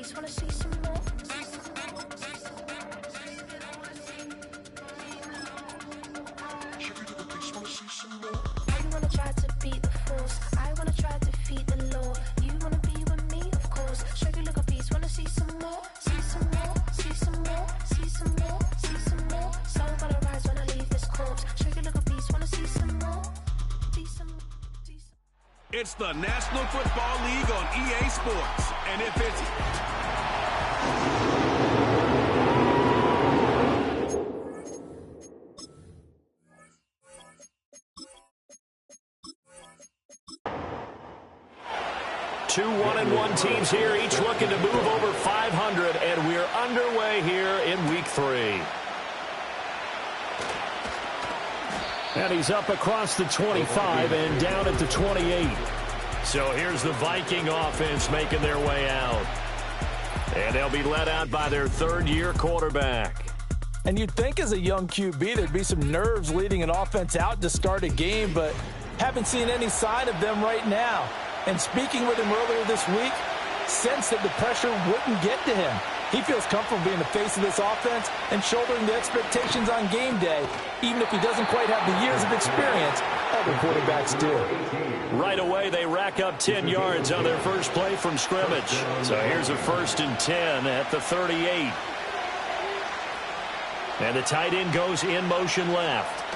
piece, wanna see some more. You wanna try to beat the force, I wanna try to defeat the law. You wanna be with me, of course. Sugar little piece, wanna see some more, see some more, see some more, see some more, see some more. Soul gonna rise when I leave this corpse. Sugar little piece, wanna see some more, see some more. It's the National Football League on EA Sports. And if it's... Two 1-1 teams here, each looking to move over 500, and we're underway here in Week 3. And he's up across the 25 and down at the 28. So here's the Viking offense making their way out. And they'll be led out by their third-year quarterback. And you'd think as a young QB there'd be some nerves leading an offense out to start a game, but haven't seen any sign of them right now. And speaking with him earlier this week, sensed that the pressure wouldn't get to him. He feels comfortable being the face of this offense and shouldering the expectations on game day, even if he doesn't quite have the years of experience other quarterbacks do. Right away, they rack up 10 yards on their first play from scrimmage. So here's a 1st and 10 at the 38. And the tight end goes in motion left.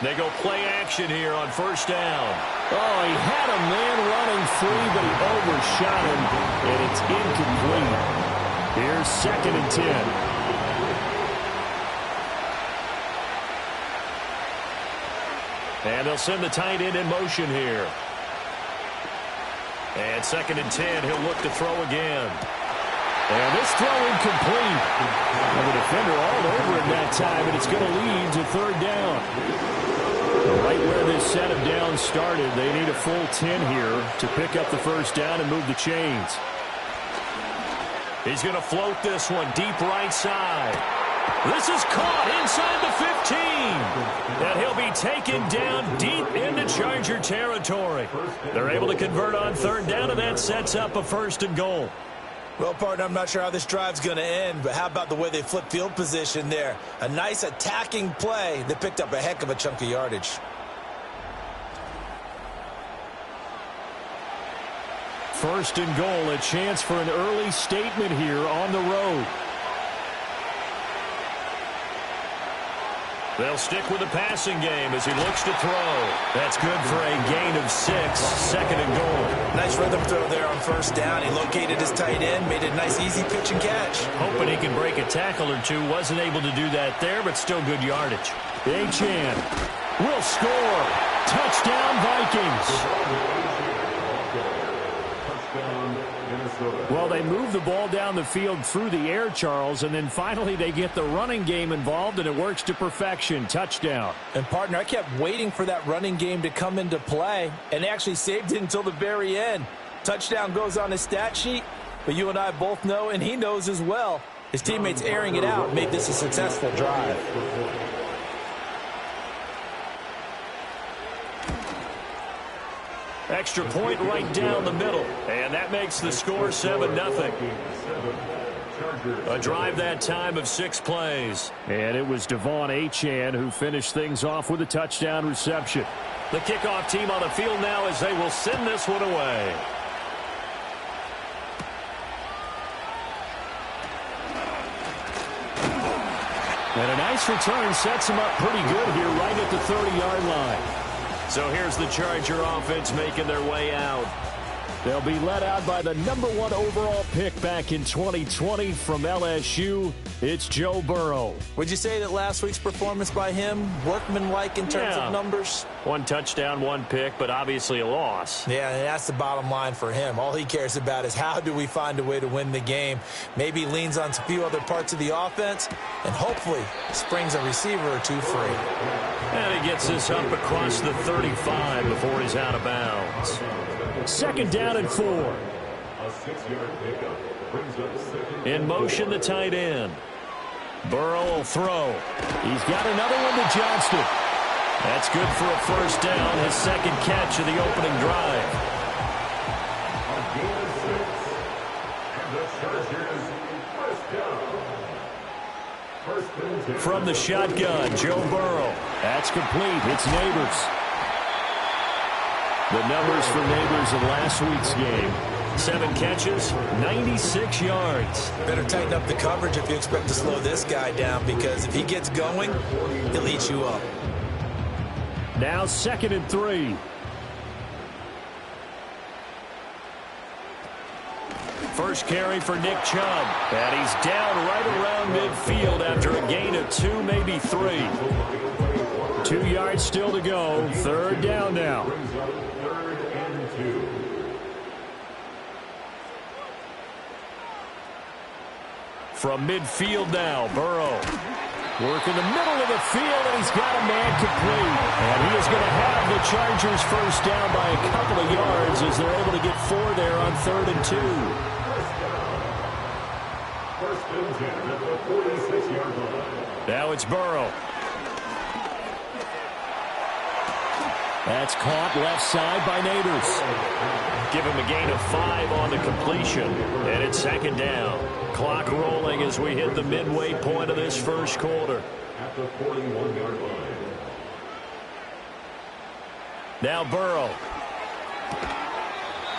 They go play action here on first down. Oh, he had a man running free, but he overshot him, and it's incomplete. Here's 2nd and 10. And they'll send the tight end in motion here. And 2nd and 10, he'll look to throw again. And this throw incomplete. And the defender all over him that time, and it's going to lead to 3rd down. Right where this set of downs started, they need a full 10 here to pick up the first down and move the chains. He's going to float this one deep right side. This is caught inside the 15. And he'll be taken down deep into Charger territory. They're able to convert on 3rd down, and that sets up a 1st and goal. Well, partner, I'm not sure how this drive's going to end, but how about the way they flip field position there? A nice attacking play that picked up a heck of a chunk of yardage. First and goal, a chance for an early statement here on the road. They'll stick with the passing game as he looks to throw. That's good for a gain of 6, 2nd and goal. Nice rhythm throw there on first down. He located his tight end, made it a nice easy pitch and catch. Hoping he can break a tackle or two. Wasn't able to do that there, but still good yardage. Achane will score. Touchdown Vikings. Well, they move the ball down the field through the air, Charles, and then finally they get the running game involved, and it works to perfection. Touchdown. And, partner, I kept waiting for that running game to come into play, and they actually saved it until the very end. Touchdown goes on his stat sheet, but you and I both know, and he knows as well, his teammates airing it out made this a successful drive. Extra point right down the middle. And that makes the score 7-0. A drive that time of 6 plays. And it was Devon Achane who finished things off with a touchdown reception. The kickoff team on the field now as they will send this one away. And a nice return sets him up pretty good here right at the 30-yard line. So here's the Charger offense making their way out. They'll be led out by the #1 overall pick back in 2020 from LSU. It's Joe Burrow. Would you say that last week's performance by him, workmanlike in terms of numbers? 1 touchdown, 1 pick, but obviously a loss. Yeah, and that's the bottom line for him. All he cares about is how do we find a way to win the game. Maybe leans on a few other parts of the offense, and hopefully springs a receiver or two free. And he gets this up across the 35 before he's out of bounds. 2nd down and 4. In motion, the tight end. Burrow will throw. He's got another one to Johnston. That's good for a 1st down, his 2nd catch of the opening drive. From the shotgun, Joe Burrow. That's complete. It's Neighbors. The numbers for Neighbors in last week's game. 7 catches, 96 yards. Better tighten up the coverage if you expect to slow this guy down, because if he gets going, he'll eat you up. Now 2nd and 3. First carry for Nick Chubb. And he's down right around midfield after a gain of 2, maybe 3. 2 yards still to go. 3rd down now. From midfield now, Burrow. Work in the middle of the field, and he's got a man complete. And he is going to have the Chargers first down by a couple of yards as they're able to get 4 there on 3rd and 2. Now it's Burrow. That's caught left side by Neighbors. Give him a gain of 5 on the completion. And it's 2nd down. Clock rolling as we hit the midway point of this first quarter. At the 41-yard line. Now Burrow.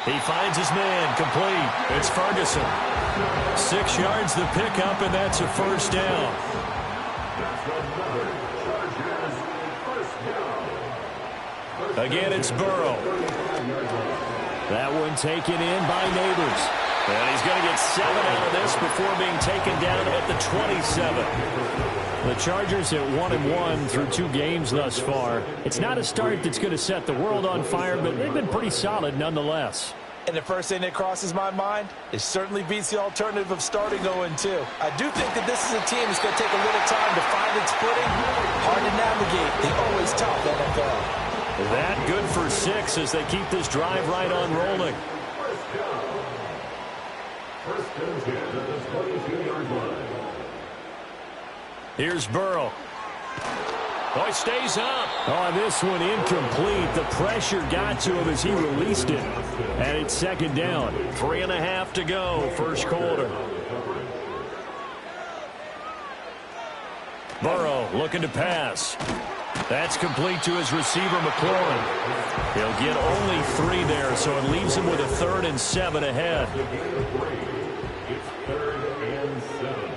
He finds his man complete. It's Ferguson. 6 yards the pickup, and that's a first down. Again, it's Burrow. That one taken in by Neighbors. And he's going to get 7 out of this before being taken down at the 27. The Chargers at 1-1 through 2 games thus far. It's not a start that's going to set the world on fire, but they've been pretty solid nonetheless. And the first thing that crosses my mind, it certainly beats the alternative of starting 0-2. I do think that this is a team that's going to take a little time to find its footing. Hard to navigate the always tough NFL. That good for 6 as they keep this drive right on rolling. Here's Burrow. Oh, he stays up. Oh, this one incomplete. The pressure got to him as he released it. And it's 2nd down. 3.5 to go, first quarter. Burrow looking to pass. That's complete to his receiver, McLaurin. He'll get only 3 there, so it leaves him with a 3rd and 7 ahead. It's 3rd and 7.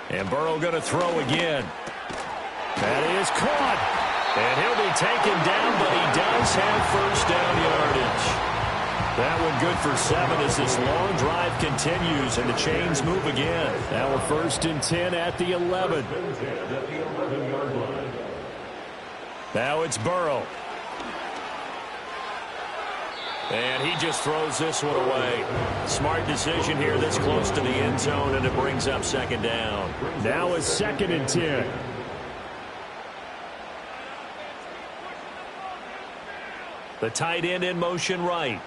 And Burrow going to throw again. That is caught. And he'll be taken down, but he does have first down yardage. That one good for 7 as this long drive continues and the chains move again. Now we're 1st and 10 at the 11. Now it's Burrow. And he just throws this one away. Smart decision here this close to the end zone, and it brings up 2nd down. Now it's 2nd and 10. The tight end in motion right.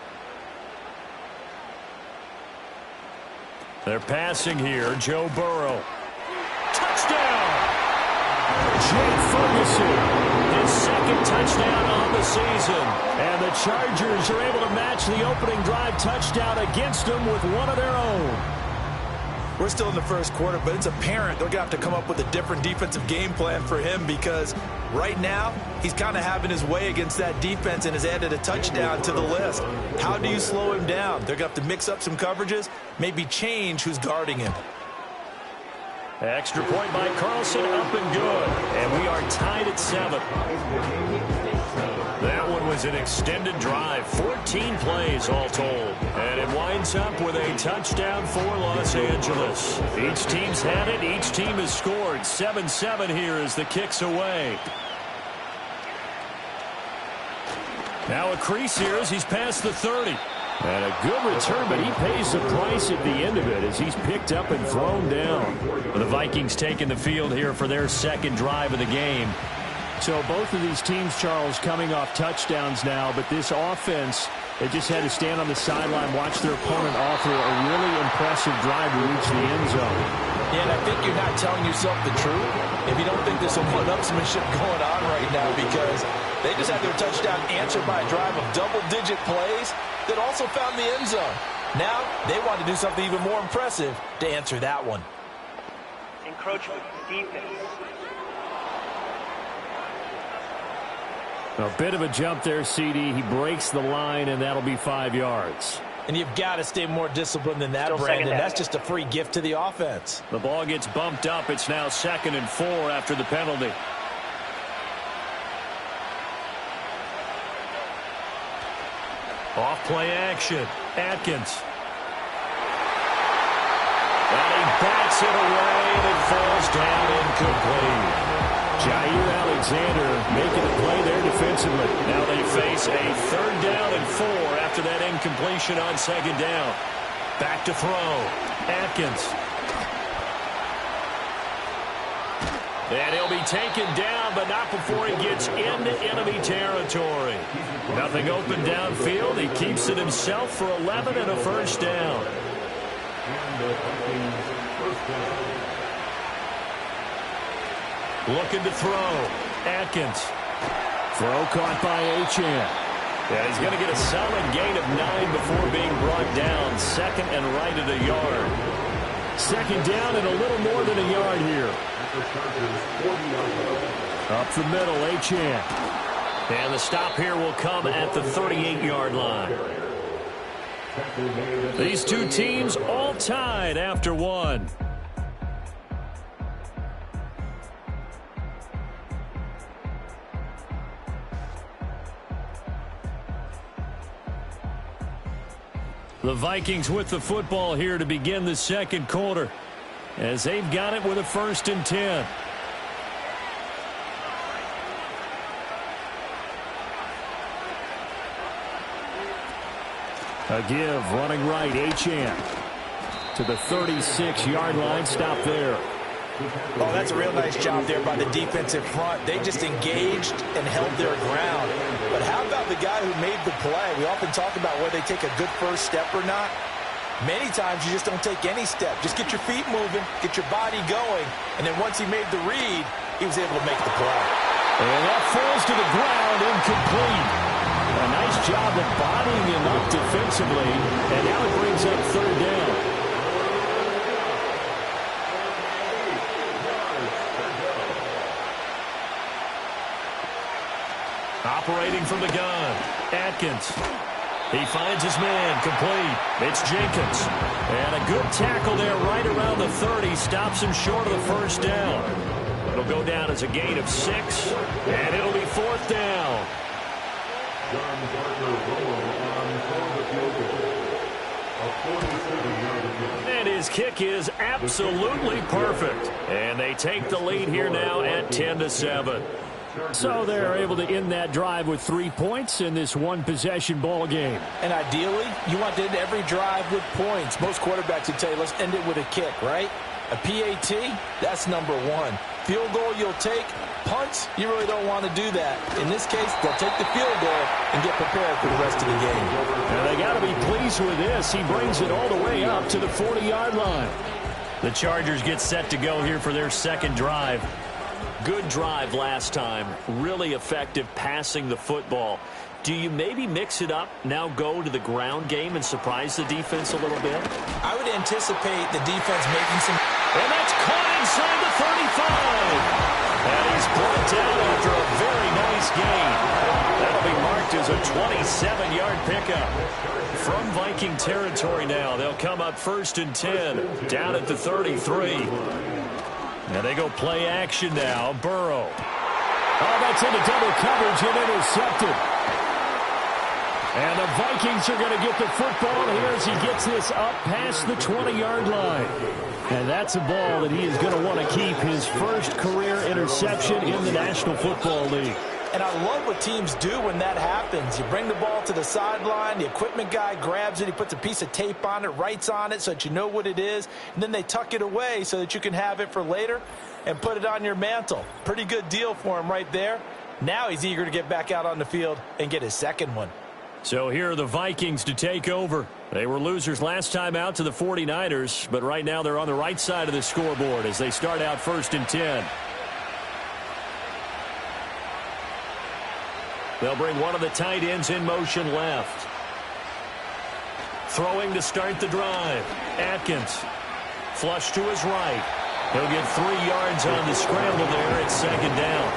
They're passing here. Joe Burrow. Touchdown! Jake Ferguson. His 2nd touchdown on the season. And the Chargers are able to match the opening drive touchdown against them with one of their own. We're still in the first quarter, but it's apparent they're going to have to come up with a different defensive game plan for him, because right now he's kind of having his way against that defense and has added a touchdown to the list. How do you slow him down? They're going to have to mix up some coverages, maybe change who's guarding him. Extra point by Carlson, up and good. And we are tied at 7. That one was an extended drive, 14 plays all told. And it winds up with a touchdown for Los Angeles. Each team's had it. Each team has scored. 7-7 here as the kick's away. Now a crease here as he's past the 30. And a good return, but he pays the price at the end of it as he's picked up and thrown down. The Vikings taking the field here for their 2nd drive of the game. So both of these teams, Charles, coming off touchdowns now, but this offense, they just had to stand on the sideline, watch their opponent offer a really impressive drive to reach the end zone. Yeah, and I think you're not telling yourself the truth if you don't think there's some one-upsmanship going on right now, because they just had their touchdown answered by a drive of double-digit plays that also found the end zone. Now they want to do something even more impressive to answer that one. Encroachment, defense. A bit of a jump there, CD. He breaks the line, and that'll be 5 yards. And you've got to stay more disciplined than that, Still Brandon. second down. That's just a free gift to the offense. The ball gets bumped up. It's now 2nd and 4 after the penalty. Off play action. Atkins. And he bats it away, and it falls down incomplete. Jair Alexander making the play there defensively. Now they face a 3rd down and 4 after that incompletion on 2nd down. Back to throw. Atkins. And he'll be taken down, but not before he gets into enemy territory. Nothing open downfield. He keeps it himself for 11 and a 1st down. Looking to throw. Atkins. Throw caught by Achane. Yeah, he's going to get a solid gain of 9 before being brought down. 2nd and right at a yard. 2nd down and a little more than a yard here. Up the middle, Achane. And the stop here will come at the 38-yard line. These two teams all tied after one. The Vikings with the football here to begin the 2nd quarter, as they've got it with a 1st and 10. A give, running right, Achane to the 36-yard line. Stop there. Oh, that's a real nice job there by the defensive front. They just engaged and held their ground. But how about the guy who made the play? We often talk about whether they take a good first step or not. Many times you just don't take any step. Just get your feet moving, get your body going, and then once he made the read, he was able to make the play. And that falls to the ground, incomplete. A nice job of bodying him up defensively, and now it brings up 3rd down. Operating from the gun, Atkins. He finds his man, complete. It's Jenkins. And a good tackle there right around the 30. Stops him short of the 1st down. It'll go down as a gain of 6, and it'll be 4th down. And his kick is absolutely perfect. And they take the lead here now at 10-7. So they're able to end that drive with 3 points in this one-possession ball game. And ideally, you want to end every drive with points. Most quarterbacks would tell you, let's end it with a kick, right? A PAT, that's number 1. Field goal you'll take. Punts, you really don't want to do that. In this case, they'll take the field goal and get prepared for the rest of the game. And they got to be pleased with this. He brings it all the way up to the 40-yard line. The Chargers get set to go here for their 2nd drive. Good drive last time. Really effective passing the football. Do you maybe mix it up, now go to the ground game and surprise the defense a little bit? I would anticipate the defense making some... And that's caught inside the 35. And he's brought down after a very nice gain. That'll be marked as a 27-yard pickup. From Viking territory now, they'll come up 1st and 10, down at the 33. And they go play action now. Burrow. Oh, that's into double coverage and intercepted. And the Vikings are going to get the football here as he gets this up past the 20-yard line. And that's a ball that he is going to want to keep, his first career interception in the National Football League. And I love what teams do when that happens. You bring the ball to the sideline, the equipment guy grabs it, he puts a piece of tape on it, writes on it so that you know what it is, and then they tuck it away so that you can have it for later and put it on your mantle. Pretty good deal for him right there. Now he's eager to get back out on the field and get his 2nd one. So here are the Vikings to take over. They were losers last time out to the 49ers, but right now they're on the right side of the scoreboard as they start out 1st and 10. They'll bring one of the tight ends in motion left. Throwing to start the drive. Atkins. Flush to his right. He'll get 3 yards on the scramble there at second down.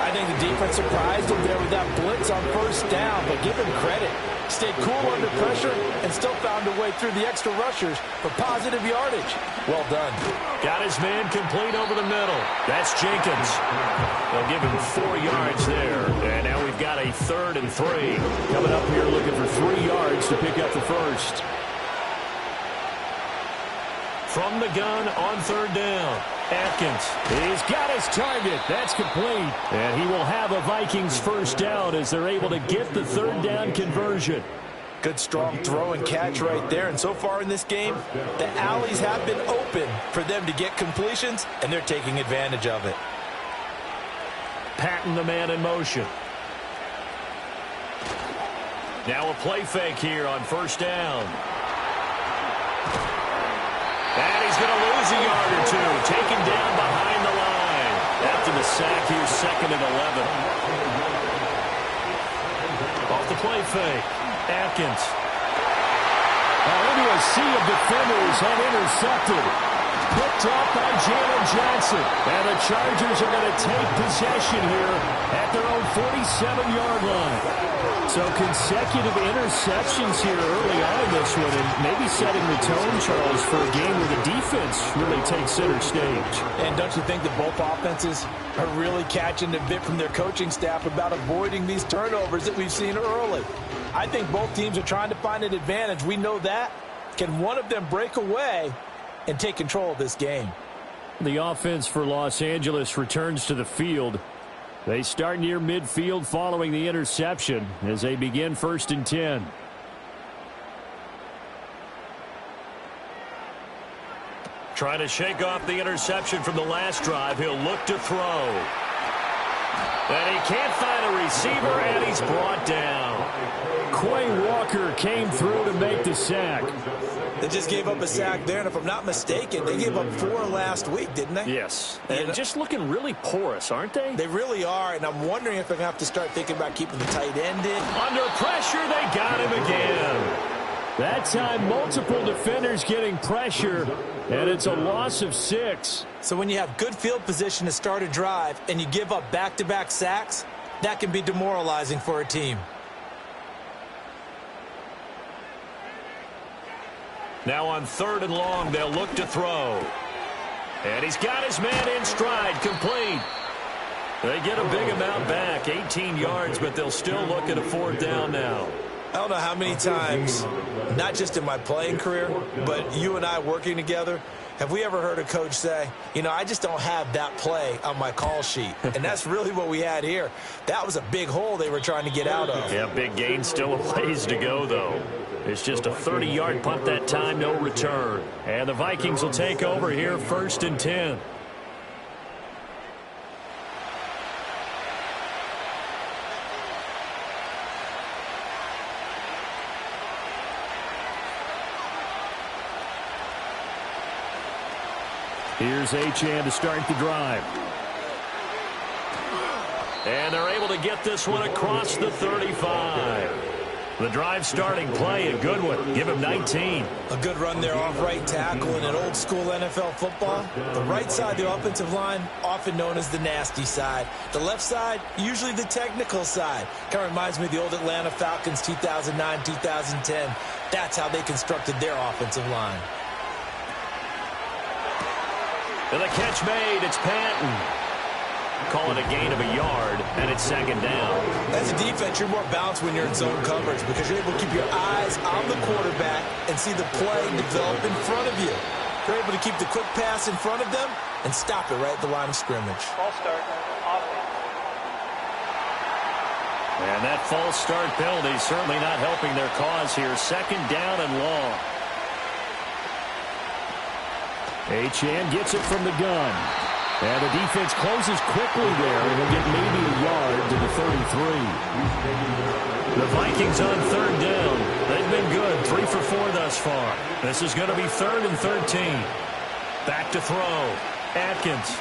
I think the defense surprised him there with that blitz on first down, but give him credit. Stayed cool under pressure and still found a way through the extra rushers for positive yardage. Well done. Got his man complete over the middle. That's Jenkins. They'll give him 4 yards there. And now we've got a 3rd and 3. Coming up here looking for 3 yards to pick up the first. From the gun on 3rd down. Atkins. He's got his target. That's complete. And he will have a Vikings first down as they're able to get the 3rd down conversion. Good strong throw and catch right there. And so far in this game, the alleys have been open for them to get completions, and they're taking advantage of it. Patton the man in motion. Now a play fake here on first down. And he's going to lose a yard or 2. Taken down behind the line. After the sack here, 2nd and 11. Off the play fake. Atkins. Into a sea of defenders and intercepted. Picked off by Jalen Johnson. And the Chargers are going to take possession here at their own 47-yard line. So consecutive interceptions here early on in this one, and maybe setting the tone, Charles, for a game where the defense really takes center stage. And don't you think that both offenses are really catching a bit from their coaching staff about avoiding these turnovers that we've seen early? I think both teams are trying to find an advantage. We know that. Can one of them break away and take control of this game? The offense for Los Angeles returns to the field. They start near midfield following the interception as they begin 1st and 10. Trying to shake off the interception from the last drive. He'll look to throw. And he can't find a receiver, and he's brought down. Quay Walker came through to make the sack. They just gave up a sack there, and if I'm not mistaken, they gave up 4 last week, didn't they? Yes. And just looking really porous, aren't they? They really are, and I'm wondering if they're going to have to start thinking about keeping the tight end in. Under pressure, they got him again. That time, multiple defenders getting pressure, and it's a loss of 6. So when you have good field position to start a drive and you give up back-to-back sacks, that can be demoralizing for a team. Now on 3rd and long, they'll look to throw. And he's got his man in stride, complete. They get a big amount back, 18 yards, but they'll still look at a 4th down now. I don't know how many times, not just in my playing career, but you and I working together, have we ever heard a coach say, you know, I just don't have that play on my call sheet. And that's really what we had here. That was a big hole they were trying to get out of. Yeah, big gain, still a ways to go, though. It's just a 30-yard punt that time, no return. And the Vikings will take over here, 1st and 10. Here's Achane to start the drive. And they're able to get this one across the 35. The drive starting play, a good one. Give him 19. A good run there off right tackle in an old school NFL football. The right side, the offensive line, often known as the nasty side. The left side, usually the technical side. Kind of reminds me of the old Atlanta Falcons 2009, 2010. That's how they constructed their offensive line. And the catch made, it's Patton. Call it a gain of a yard, and it's 2nd down. As a defense, you're more balanced when you're in zone coverage because you're able to keep your eyes on the quarterback and see the play develop in front of you. You're able to keep the quick pass in front of them and stop it right at the line of scrimmage. False start. Offense. And that false start penalty certainly not helping their cause here. 2nd down and long. Achane gets it from the gun. And the defense closes quickly there, and he'll get maybe a yard to the 33. The Vikings on 3rd down. They've been good, 3 for 4 thus far. This is going to be 3rd and 13. Back to throw. Atkins.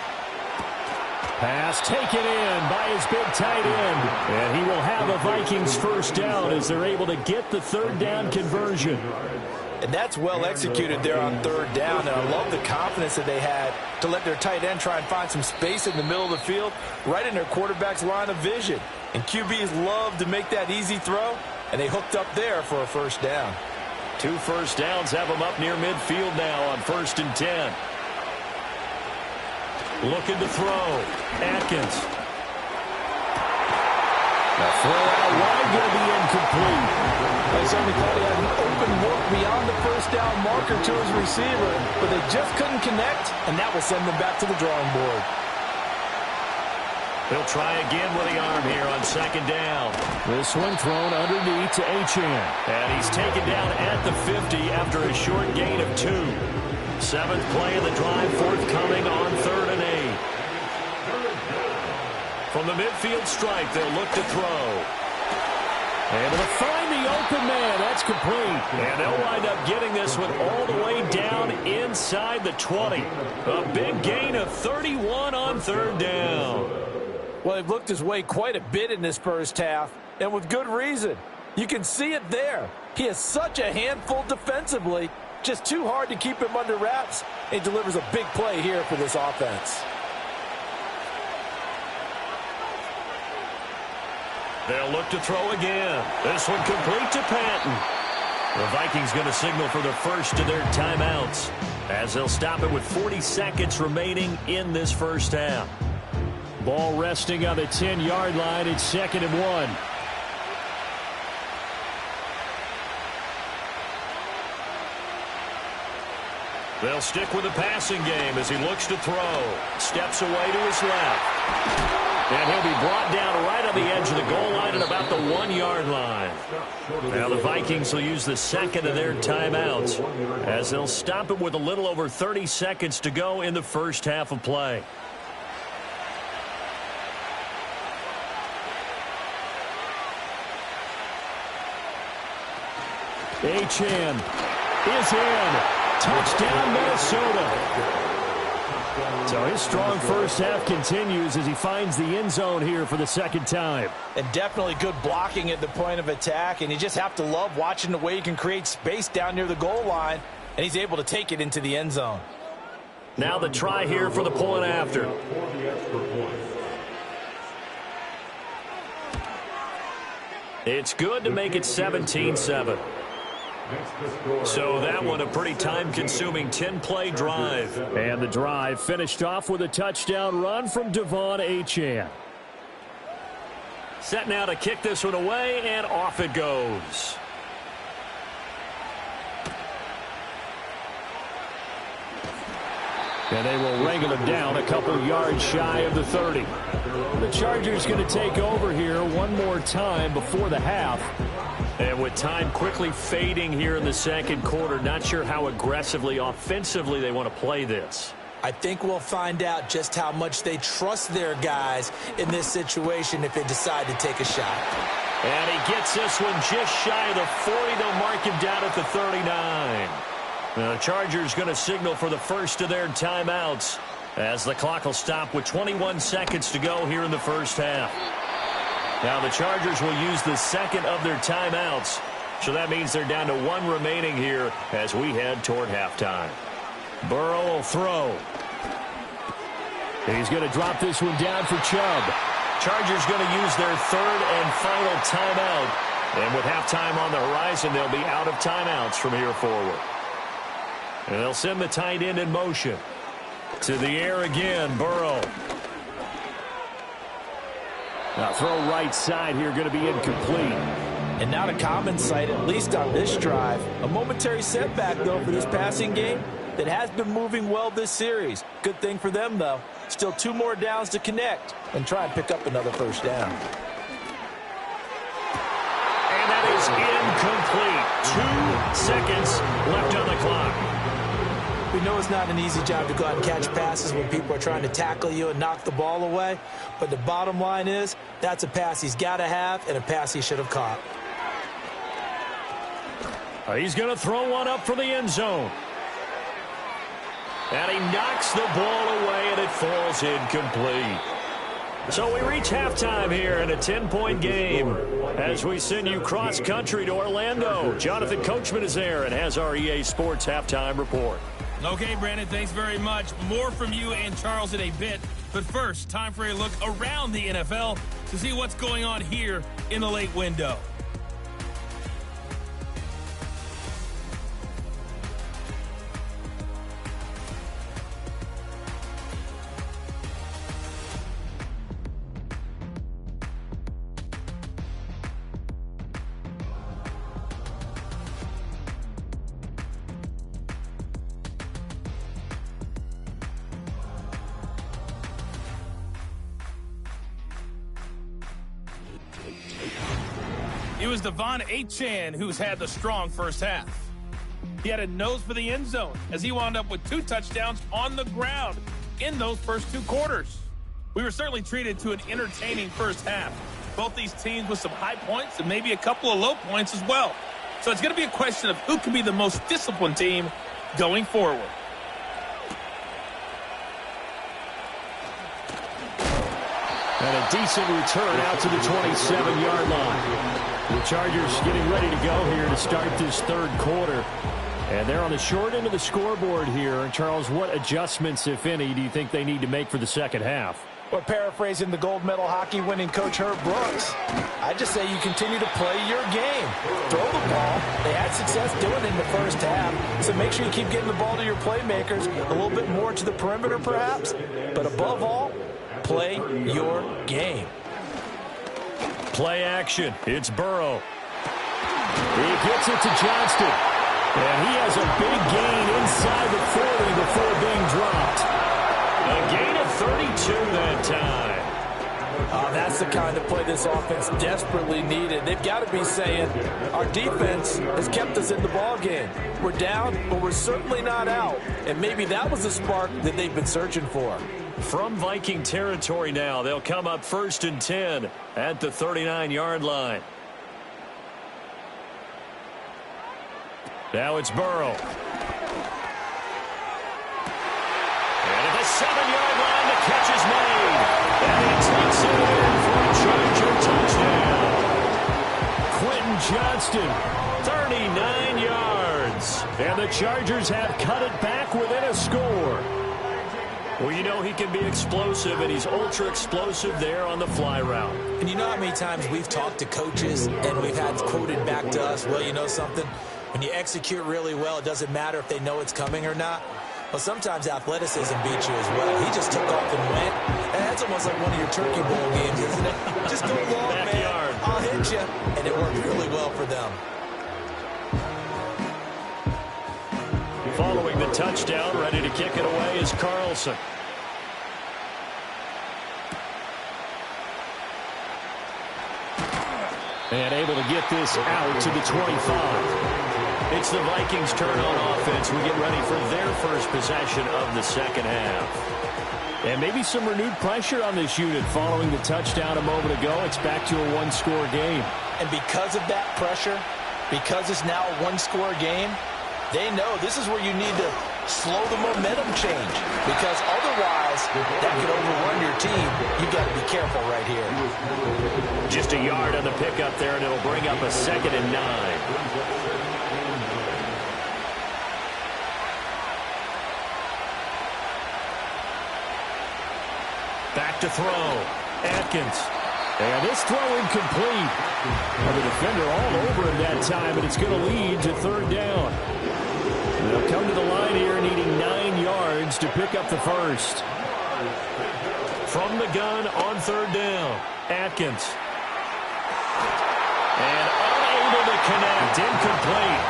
Pass taken in by his big tight end. And he will have a Vikings first down as they're able to get the third down conversion. And that's well executed there on third down. And I love the confidence that they had to let their tight end try and find some space in the middle of the field, right in their quarterback's line of vision. And QBs love to make that easy throw, and they hooked up there for a first down. 2 first downs have them up near midfield now on 1st and 10. Looking to throw. Atkins. The throw out wide going to be incomplete. They certainly thought he had an open look beyond the first down marker to his receiver, but they just couldn't connect, and that will send them back to the drawing board. They'll try again with the arm here on 2nd down. This one thrown underneath to Achane. And he's taken down at the 50 after a short gain of 2. 7th play of the drive forthcoming on 3rd and 8. From the midfield stripe, they'll look to throw. Able to find the open man. That's complete. And they'll wind up getting this one all the way down inside the 20. A big gain of 31 on 3rd down. Well, they've looked his way quite a bit in this first half, and with good reason. You can see it there. He is such a handful defensively, just too hard to keep him under wraps. He delivers a big play here for this offense. They'll look to throw again. This one complete to Patton. The Vikings going to signal for the first of their timeouts as they'll stop it with 40 seconds remaining in this first half. Ball resting on the 10-yard line. It's 2nd and 1. They'll stick with the passing game as he looks to throw. Steps away to his left. And he'll be brought down right on the edge of the goal line at about the 1-yard line. Now the Vikings will use the second of their timeouts as they'll stop it with a little over 30 seconds to go in the first half of play. Achane is in. Touchdown, Minnesota. So his strong first half continues as he finds the end zone here for the second time. And definitely good blocking at the point of attack, and you just have to love watching the way he can create space down near the goal line, and he's able to take it into the end zone. Now the try here for the point after. It's good to make it 17-7. So that one a pretty time-consuming 10-play drive. And the drive finished off with a touchdown run from Devon Achane. Set now to kick this one away, and off it goes. And they will wrangle him down a couple yards shy of the 30. The Chargers going to take over here one more time before the half. And with time quickly fading here in the second quarter, not sure how aggressively, offensively they want to play this. I think we'll find out just how much they trust their guys in this situation if they decide to take a shot. And he gets this one just shy of the 40. They'll mark him down at the 39. The Chargers going to signal for the first of their timeouts as the clock will stop with 21 seconds to go here in the first half. Now the Chargers will use the second of their timeouts, so that means they're down to 1 remaining here as we head toward halftime. Burrow will throw. He's going to drop this one down for Chubb. Chargers going to use their third and final timeout. And with halftime on the horizon, they'll be out of timeouts from here forward. And they'll send the tight end in motion. To the air again, Burrow. Now throw right side here, going to be incomplete. And not a common sight, at least on this drive. A momentary setback, though, for this passing game that has been moving well this series. Good thing for them, though. Still 2 more downs to connect and try and pick up another first down. And that is incomplete. 2 seconds left on the clock. We know it's not an easy job to go out and catch passes when people are trying to tackle you and knock the ball away. But the bottom line is, that's a pass he's got to have and a pass he should have caught. He's going to throw one up for the end zone. And he knocks the ball away, and it falls incomplete. So we reach halftime here in a 10-point game as we send you cross-country to Orlando. Jonathan Coachman is there and has our EA Sports halftime report. Okay, Brandon, thanks very much. More from you and Charles in a bit. But first, time for a look around the NFL to see what's going on here in the late window. It was Devon Achane who's had the strong first half. He had a nose for the end zone as he wound up with 2 touchdowns on the ground in those first 2 quarters. We were certainly treated to an entertaining first half. Both these teams with some high points and maybe a couple of low points as well. So it's going to be a question of who can be the most disciplined team going forward. And a decent return out to the 27-yard line. The Chargers getting ready to go here to start this third quarter. And they're on the short end of the scoreboard here. Charles, what adjustments, if any, do you think they need to make for the second half? Well, paraphrasing the gold medal hockey winning coach Herb Brooks, I just say you continue to play your game. Throw the ball. They had success doing it in the first half, so make sure you keep getting the ball to your playmakers, a little bit more to the perimeter perhaps, but above all, play your game. Play action. It's Burrow. He gets it to Johnston. And he has a big gain inside the 40 before being dropped. A gain of 32 that time. That's the kind of play this offense desperately needed. They've got to be saying, our defense has kept us in the ball game. We're down, but we're certainly not out. And maybe that was the spark that they've been searching for. From Viking territory now, they'll come up 1st and 10 at the 39-yard line. Now it's Burrow. And at the 7-yard line, the catch is made. And he takes it in for a Charger touchdown. Quentin Johnston, 39 yards. And the Chargers have cut it back within a score. Well, you know he can be explosive, and he's ultra-explosive there on the fly route. And you know how many times we've talked to coaches and we've had quoted back to us, well, you know something? When you execute really well, it doesn't matter if they know it's coming or not. Well, sometimes athleticism beats you as well. He just took off and went. And that's almost like one of your Turkey Bowl games, isn't it? Just go long, Backyard. man. I'll hit you. And it worked really well for them. Following the touchdown, ready to kick it away is Carlson. And able to get this out to the 25. It's the Vikings' turn on offense. We get ready for their first possession of the second half. And maybe some renewed pressure on this unit following the touchdown a moment ago. It's back to a one-score game. And because of that pressure, because it's now a one-score game, they know this is where you need to slow the momentum change, because otherwise that could overrun your team. You've got to be careful right here. Just a yard on the pickup there, and it'll bring up a 2nd and 9. Back to throw. Atkins. And this throw incomplete. Well, the defender all over him that time, and it's going to lead to 3rd down. They'll come to the line here needing 9 yards to pick up the first. From the gun on 3rd down, Atkins. And unable to connect, incomplete.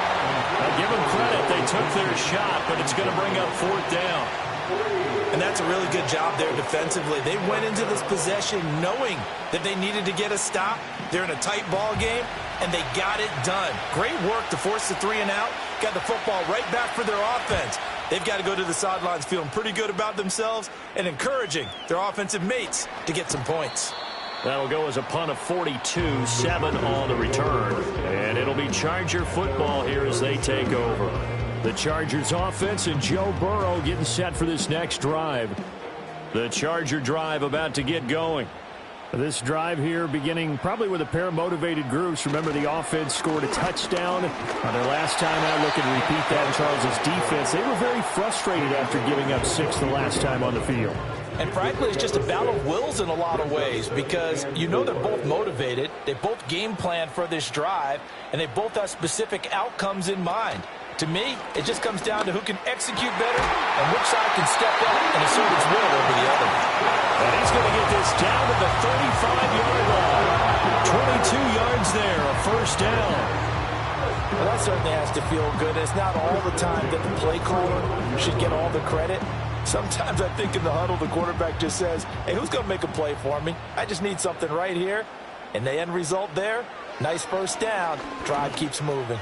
Now give them credit, they took their shot, but it's going to bring up 4th down. And that's a really good job there defensively. They went into this possession knowing that they needed to get a stop. They're in a tight ball game, and they got it done. Great work to force the 3 and out. Got the football right back for their offense. They've got to go to the sidelines feeling pretty good about themselves and encouraging their offensive mates to get some points. That'll go as a punt of 42, 7 on the return. And it'll be Charger football here as they take over. The Chargers offense and Joe Burrow getting set for this next drive. The Charger drive about to get going. This drive here beginning probably with a pair of motivated groups. Remember, the offense scored a touchdown on their last time out. Look and repeat that. Charles' defense, they were very frustrated after giving up 6 the last time on the field. And frankly, it's just a battle of wills in a lot of ways because you know they're both motivated. They both game plan for this drive, and they both have specific outcomes in mind. To me, it just comes down to who can execute better and which side can step up and assert its will over the other. And he's going to get this down to the 35-yard line. 22 yards there, a first down. Well, that certainly has to feel good. It's not all the time that the play caller should get all the credit. Sometimes I think in the huddle, the quarterback just says, hey, who's going to make a play for me? I just need something right here. And the end result there, nice first down. Drive keeps moving.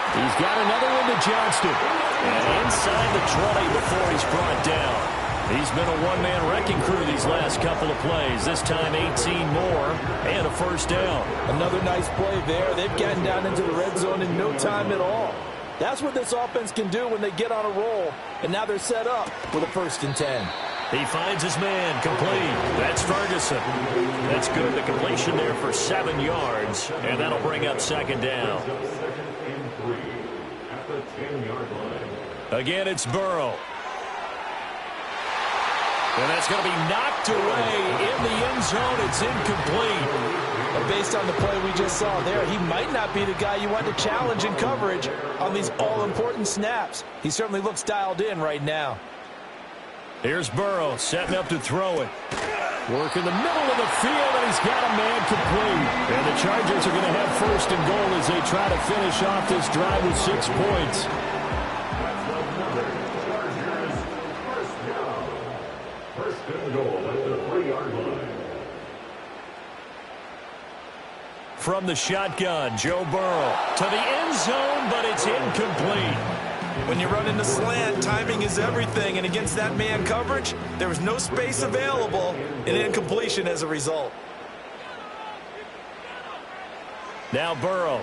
He's got another one to Johnston. And inside the 20 before he's brought down. He's been a one-man wrecking crew these last couple of plays. This time 18 more and a first down. Another nice play there. They've gotten down into the red zone in no time at all. That's what this offense can do when they get on a roll. And now they're set up with a 1st and 10. He finds his man, complete. That's Ferguson. That's good. The completion there for 7 yards. And that'll bring up 2nd down. Again, it's Burrow. And that's going to be knocked away in the end zone. It's incomplete. But based on the play we just saw there, he might not be the guy you want to challenge in coverage on these all-important snaps. He certainly looks dialed in right now. Here's Burrow setting up to throw it. Work in the middle of the field, and he's got a man complete. And the Chargers are going to have 1st and goal as they try to finish off this drive with 6 points. From the shotgun, Joe Burrow to the end zone, but it's incomplete. When you run into slant, timing is everything, and against that man coverage, there was no space available, and incompletion as a result. Now Burrow.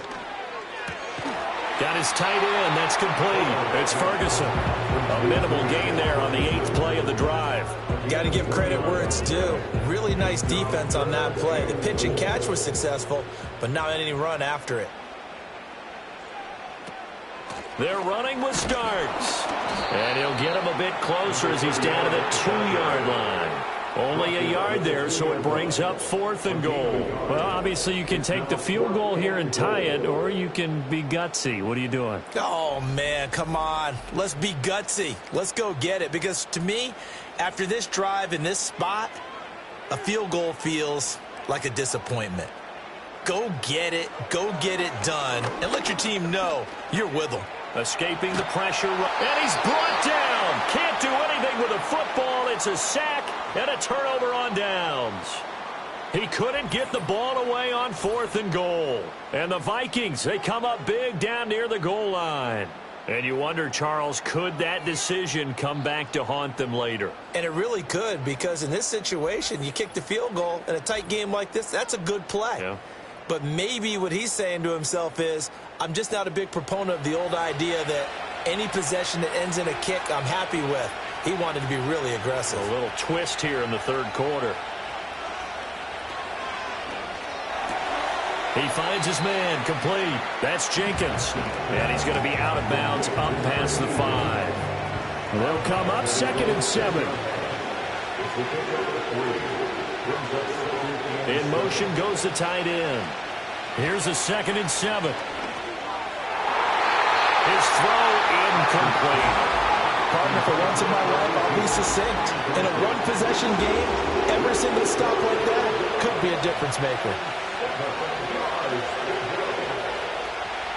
Got his tight end. That's complete. It's Ferguson. A minimal gain there on the 8th play of the drive. Got to give credit where it's due. Really nice defense on that play. The pitch and catch was successful, but not any run after it. They're running with Starks. And he'll get him a bit closer as he's down to the 2-yard line. Only a yard there, so it brings up 4th and goal. Well, obviously you can take the field goal here and tie it, or you can be gutsy. What are you doing? Oh, man, come on. Let's be gutsy. Let's go get it. Because to me, after this drive in this spot, a field goal feels like a disappointment. Go get it done, and let your team know you're with them. Escaping the pressure, and he's brought down. Can't do anything with a football. It's a sack and a turnover on downs. He couldn't get the ball away on 4th and goal. And the Vikings, they come up big down near the goal line. And you wonder, Charles, could that decision come back to haunt them later? And it really could, because in this situation, you kick the field goal in a tight game like this, that's a good play. Yeah. But maybe what he's saying to himself is, I'm just not a big proponent of the old idea that any possession that ends in a kick I'm happy with. He wanted to be really aggressive. A little twist here in the 3rd quarter. He finds his man complete. That's Jenkins. And he's going to be out of bounds up past the 5. They'll come up 2nd and 7. In motion goes the tight end. Here's a 2nd and 7. His throw incomplete. Partner, for once in my life, I'll be succinct. In a one-possession game, every single stop like that could be a difference maker.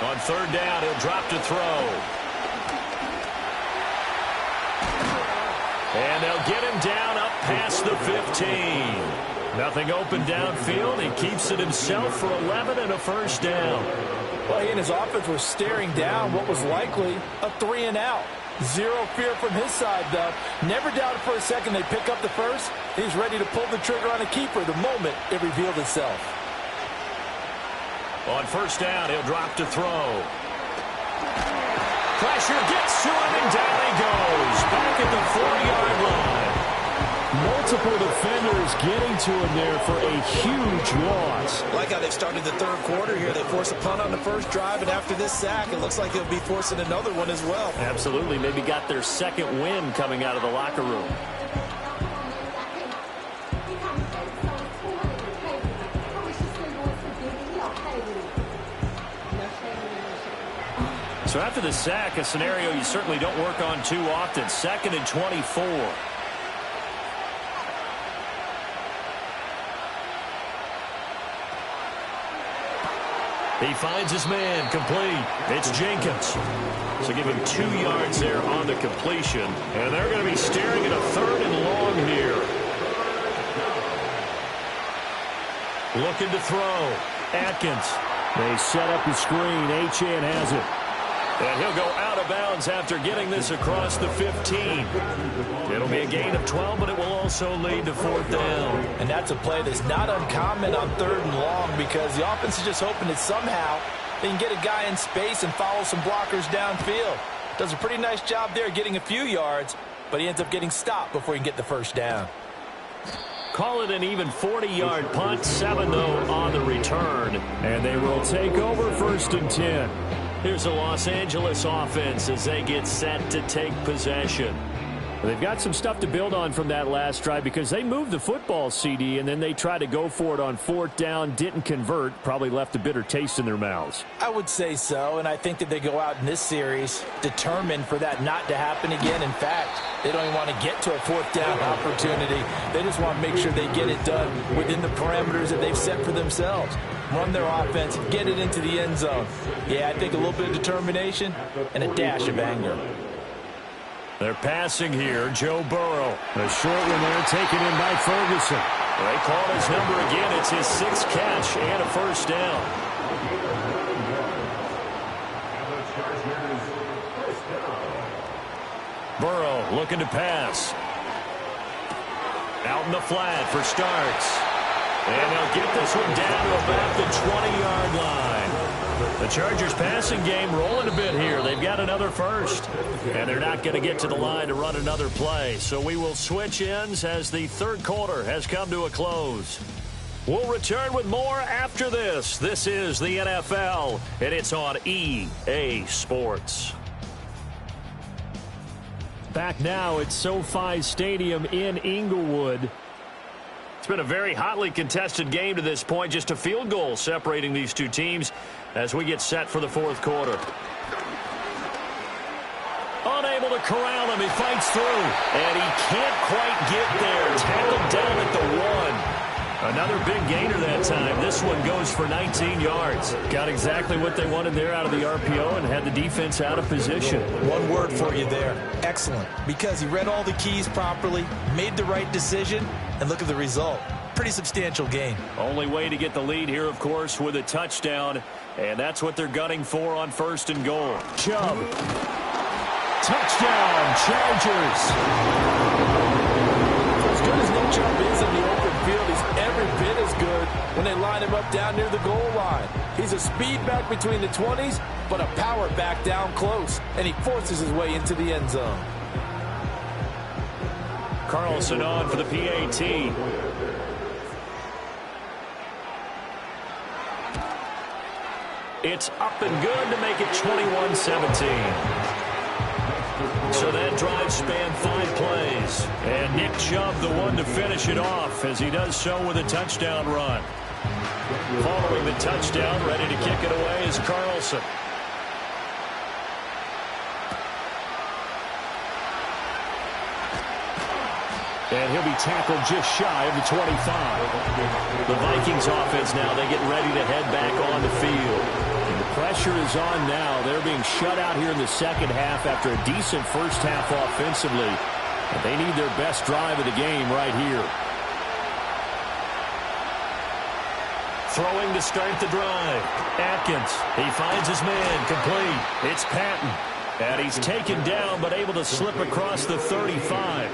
On 3rd down, he'll drop to throw. And they'll get him down up past the 15. Nothing open downfield. He keeps it himself for 11 and a first down. Well, he and his offense were staring down what was likely a 3-and-out. Zero fear from his side, though. Never doubted for a second they'd pick up the first. He's ready to pull the trigger on a keeper the moment it revealed itself. On 1st down, he'll drop to throw. Pressure gets to him, and down he goes. Back at the 40-yard line. Multiple defenders getting to him there for a huge loss. Like how they started the third quarter here. They forced a punt on the first drive, and after this sack, it looks like they'll be forcing another one as well. Absolutely. Maybe got their second win coming out of the locker room. So after the sack, a scenario you certainly don't work on too often. 2nd and 24. He finds his man, complete. It's Jenkins. So give him 2 yards there on the completion. And they're going to be staring at a 3rd and long here. Looking to throw. Atkins. They set up the screen. Achane has it. And he'll go out of bounds after getting this across the 15. It'll be a gain of 12, but it will also lead to 4th down. And that's a play that's not uncommon on 3rd and long because the offense is just hoping that somehow they can get a guy in space and follow some blockers downfield. Does a pretty nice job there getting a few yards, but he ends up getting stopped before he can get the first down. Call it an even 40-yard punt. 7, though, on the return. And they will take over 1st and 10. Here's the Los Angeles offense as they get set to take possession. They've got some stuff to build on from that last drive because they moved the football, CD, and then they tried to go for it on 4th down, didn't convert, probably left a bitter taste in their mouths. I would say so, and I think that they go out in this series determined for that not to happen again. In fact, they don't even want to get to a 4th down opportunity. They just want to make sure they get it done within the parameters that they've set for themselves. Run their offense, get it into the end zone. Yeah, I think a little bit of determination and a dash of anger. They're passing here. Joe Burrow. A short one there taken in by Ferguson. They call his number again. It's his 6th catch and a 1st down. Burrow looking to pass. Out in the flat for starts. And they'll get this one down to about the 20-yard line. The Chargers passing game rolling a bit here. They've got another first. And they're not going to get to the line to run another play. So we will switch ends as the 3rd quarter has come to a close. We'll return with more after this. This is the NFL, and it's on EA Sports. Back now at SoFi Stadium in Inglewood. It's been a very hotly contested game to this point. Just a field goal separating these two teams as we get set for the 4th quarter. Unable to corral him. He fights through. And he can't quite get there. Tackled down at the 1. Another big gainer that time. This one goes for 19 yards. Got exactly what they wanted there out of the RPO and had the defense out of position. One word for you there. Excellent. Because he read all the keys properly, made the right decision, and look at the result. Pretty substantial game. Only way to get the lead here, of course, with a touchdown. And that's what they're gunning for on 1st and goal. Chubb. Touchdown, Chargers. As good as Nick Chubb is in the open field, he's every bit as good when they line him up down near the goal line. He's a speed back between the 20s, but a power back down close, and he forces his way into the end zone. Carlson on for the PAT. It's up and good to make it 21-17. So that drive spanned 5 plays. And Nick Chubb, the one to finish it off, as he does so with a touchdown run. Following the touchdown, ready to kick it away is Carlson. And he'll be tackled just shy of the 25. The Vikings offense now, they get ready to head back on the field. And the pressure is on now. They're being shut out here in the second half after a decent first half offensively. And they need their best drive of the game right here. Throwing to start the drive. Atkins, he finds his man, complete. It's Patton. And he's taken down but able to slip across the 35.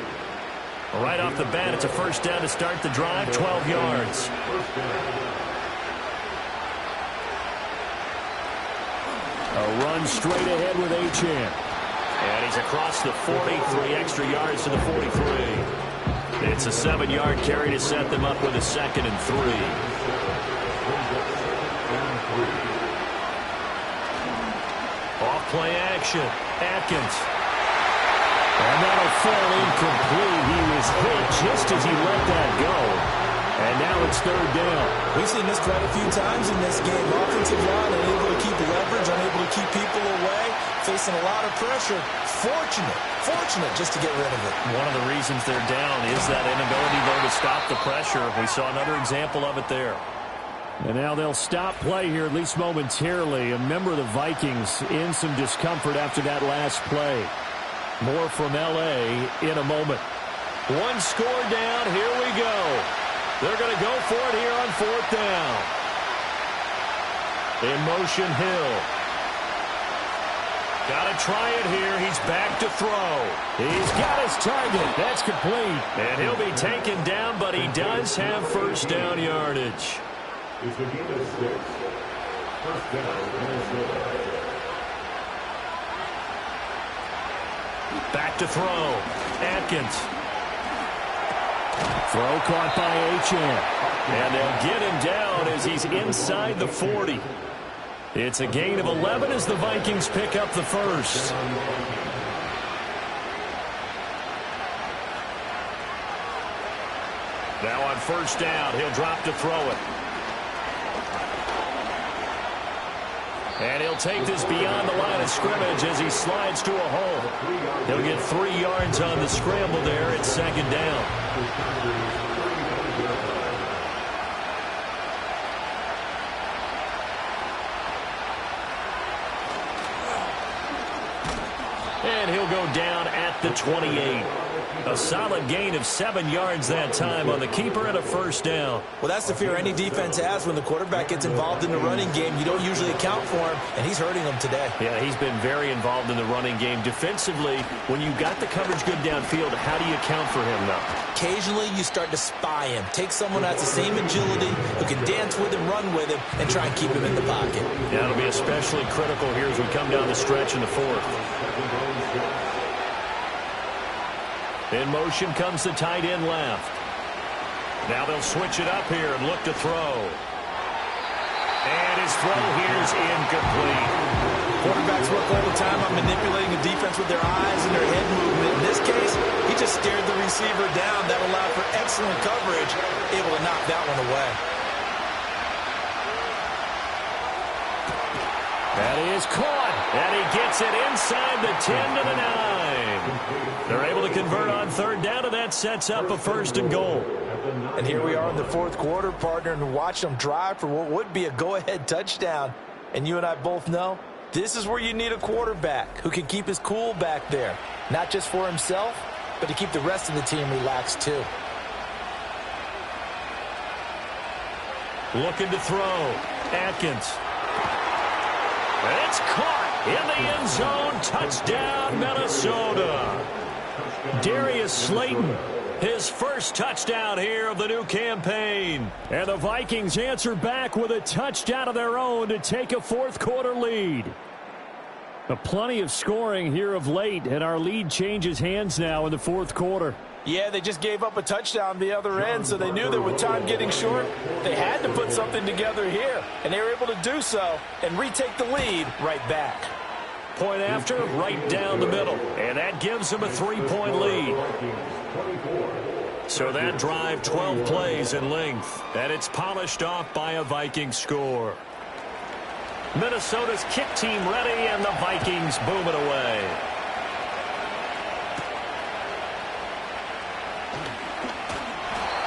Right off the bat, it's a first down to start the drive, 12 yards. A run straight ahead with Achane. And he's across the 40, 3 extra yards to the 43. It's a 7-yard carry to set them up with a 2nd and 3. Off play action. Atkins. And that'll fall incomplete. He was hit just as he let that go. And now it's 3rd down. We've seen this quite a few times in this game. Offensive line unable to keep leverage, unable to keep people away, facing a lot of pressure. Fortunate just to get rid of it. One of the reasons they're down is that inability, though, to stop the pressure. We saw another example of it there. And now they'll stop play here, at least momentarily. A member of the Vikings in some discomfort after that last play. More from L.A. in a moment. One score down. Here we go. They're going to go for it here on 4th down. In motion, Hill. Got to try it here. He's back to throw. He's got his target. That's complete. And he'll be taken down, but he does have 1st down yardage. It's the game of 6. 1st down, Minnesota. Back to throw. Atkins. Throw caught by Achane. And they'll get him down as he's inside the 40. It's a gain of 11 as the Vikings pick up the 1st. Now on 1st down, he'll drop to throw it. And he'll take this beyond the line of scrimmage as he slides to a hole. He'll get 3 yards on the scramble there at 2nd down. And he'll go down at the 28. A solid gain of 7 yards that time on the keeper and a 1st down. Well, that's the fear any defense has when the quarterback gets involved in the running game. You don't usually account for him, and he's hurting them today. Yeah, he's been very involved in the running game. Defensively, when you got the coverage good downfield, how do you account for him now? Occasionally, you start to spy him. Take someone who has the same agility, who can dance with him, run with him, and try and keep him in the pocket. Yeah, it'll be especially critical here as we come down the stretch in the 4th. In motion comes the tight end left. Now they'll switch it up here and look to throw. And his throw here is incomplete. Quarterbacks work all the time on manipulating the defense with their eyes and their head movement. In this case, he just stared the receiver down. That allowed for excellent coverage, able to knock that one away. That is caught. And he gets it inside the 10 to the 9. They're able to convert on 3rd down, and that sets up a 1st and goal. And here we are in the 4th quarter, partner, and watch them drive for what would be a go-ahead touchdown. And you and I both know this is where you need a quarterback who can keep his cool back there. Not just for himself, but to keep the rest of the team relaxed too. Looking to throw. Atkins. And it's caught in the end zone. Touchdown, Minnesota. Darius Slayton, his 1st touchdown here of the new campaign. And the Vikings answer back with a touchdown of their own to take a 4th quarter lead. Plenty of scoring here of late, and our lead changes hands now in the 4th quarter. Yeah, they just gave up a touchdown the other end, so they knew that with time getting short, they had to put something together here. And they were able to do so and retake the lead right back. Point after, right down the middle. And that gives them a 3-point lead. So that drive, 12 plays in length. And it's polished off by a Viking score. Minnesota's kick team ready, and the Vikings boom it away.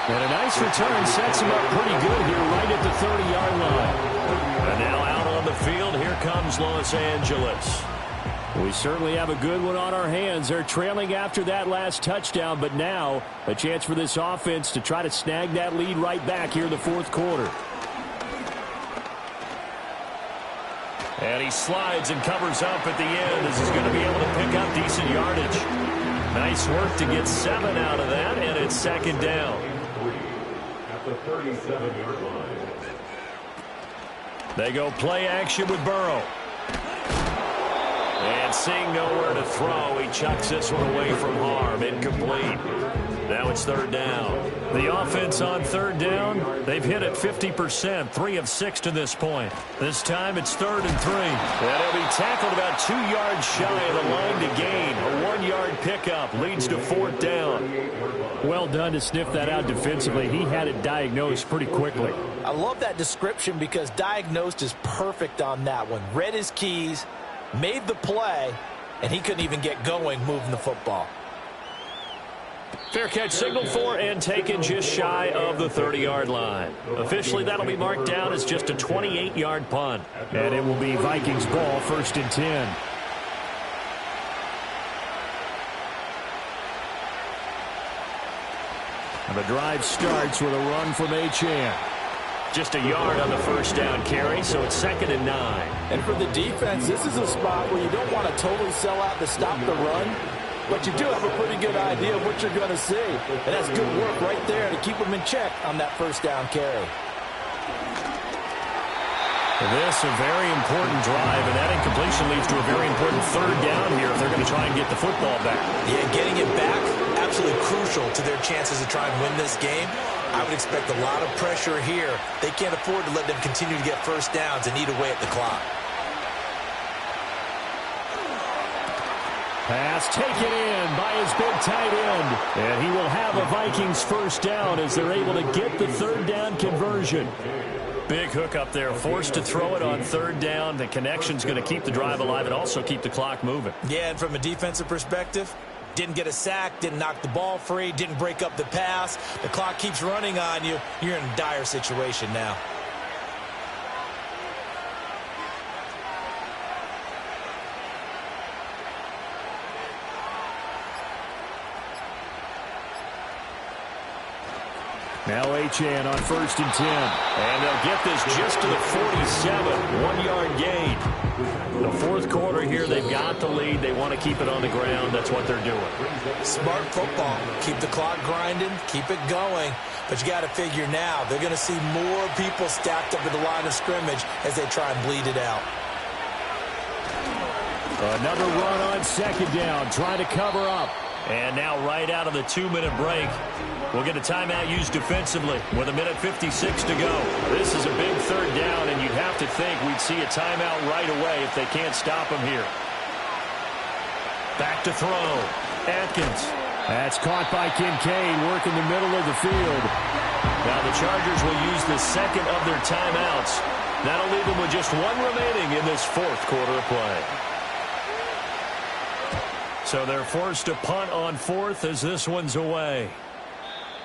And a nice return sets him up pretty good here right at the 30-yard line. And now out on the field, here comes Los Angeles. We certainly have a good one on our hands. They're trailing after that last touchdown, but now a chance for this offense to try to snag that lead right back here in the 4th quarter. And he slides and covers up at the end as he's going to be able to pick up decent yardage. Nice work to get 7 out of that, and it's 2nd down. At the 37-yard line. They go play action with Burrow. And seeing nowhere to throw, he chucks this one away from harm. Incomplete. Now it's third down. The offense on third down, they've hit it 50%, 3 of 6 to this point. This time it's 3rd and 3. And he'll be tackled about 2 yards shy of the line to gain. A 1-yard pickup leads to 4th down. Well done to sniff that out defensively. He had it diagnosed pretty quickly. I love that description because diagnosed is perfect on that one. Read his keys, made the play, and he couldn't even get going moving the football. Fair catch signaled for and taken just shy of the 30-yard line. Officially, that'll be marked down as just a 28-yard punt. And it will be Vikings ball, 1st and 10. And the drive starts with a run from Achane. Just a yard on the 1st down carry, so it's 2nd and 9. And for the defense, this is a spot where you don't want to totally sell out to stop the run, but you do have a pretty good idea of what you're going to see. And that's good work right there to keep them in check on that 1st down carry. This a very important drive, and that incompletion leads to a very important 3rd down here if they're going to try and get the football back. Yeah, getting it back, absolutely crucial to their chances to try and win this game. I would expect a lot of pressure here. They can't afford to let them continue to get 1st downs and eat away at the clock. Pass taken in by his big tight end. And he will have a Vikings 1st down as they're able to get the 3rd down conversion. Big hook up there, forced to throw it on 3rd down. The connection's going to keep the drive alive and also keep the clock moving. Yeah, and from a defensive perspective, didn't get a sack, didn't knock the ball free, didn't break up the pass. The clock keeps running on you. You're in a dire situation now. Now Achane on 1st and 10. And they'll get this just to the 47, 1-yard gain. The 4th quarter here, they've got the lead. They want to keep it on the ground. That's what they're doing. Smart football. Keep the clock grinding, keep it going. But you got to figure now, they're going to see more people stacked up at the line of scrimmage as they try and bleed it out. Another run on 2nd down, trying to cover up. And now right out of the 2-minute break, we'll get a timeout used defensively with 1:56 to go. This is a big 3rd down, and you'd have to think we'd see a timeout right away if they can't stop him here. Back to throw. Atkins. That's caught by Kincaid, working the middle of the field. Now the Chargers will use the 2nd of their timeouts. That'll leave them with just 1 remaining in this 4th quarter of play. So they're forced to punt on 4th as this one's away.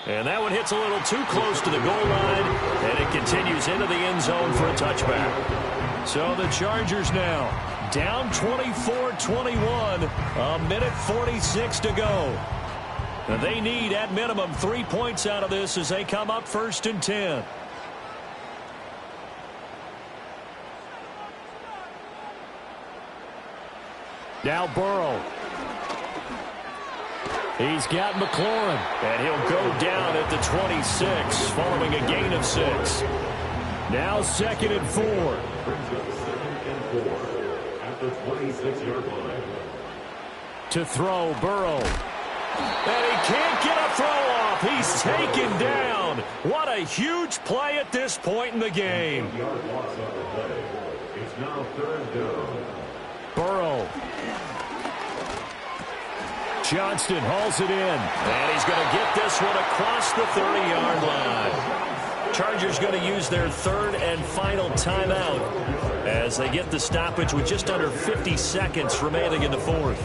And that one hits a little too close to the goal line, and it continues into the end zone for a touchback. So the Chargers now down 24-21, 1:46 to go. And they need at minimum 3 points out of this as they come up 1st and 10. Now Burrow. He's got McLaurin. And he'll go down at the 26 following a gain of 6. Now 2nd and 4. At the 26-yard line. To throw, Burrow. And he can't get a throw off. He's taken down. What a huge play at this point in the game. Yard loss on the play. It's now 3rd down. Burrow. Johnston hauls it in. And he's going to get this one across the 30-yard line. Chargers going to use their 3rd and final timeout as they get the stoppage with just under 50 seconds remaining in the 4th.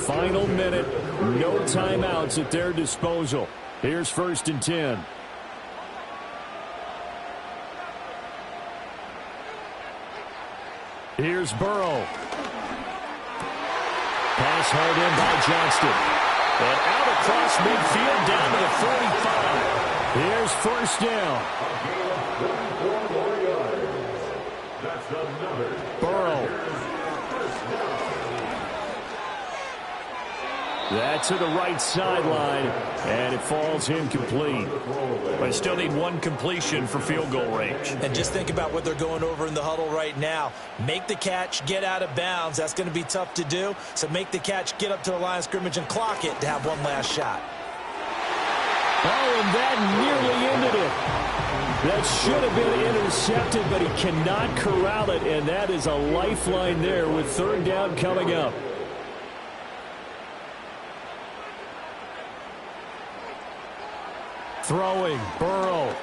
Final minute, no timeouts at their disposal. Here's 1st and 10. Here's Burrow. Pass held in by Johnston. And out across midfield down to the 45. Here's 1st down. Burrow. That to the right sideline, and it falls incomplete. But still need one completion for field goal range. And just think about what they're going over in the huddle right now. Make the catch, get out of bounds. That's going to be tough to do. So make the catch, get up to the line of scrimmage, and clock it to have one last shot. Oh, and that nearly ended it. That should have been intercepted, but he cannot corral it, and that is a lifeline there with third down coming up. Throwing, Burrow.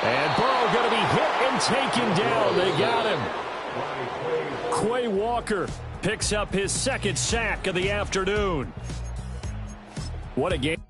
And Burrow going to be hit and taken down. They got him. Quay Walker picks up his second sack of the afternoon. What a game.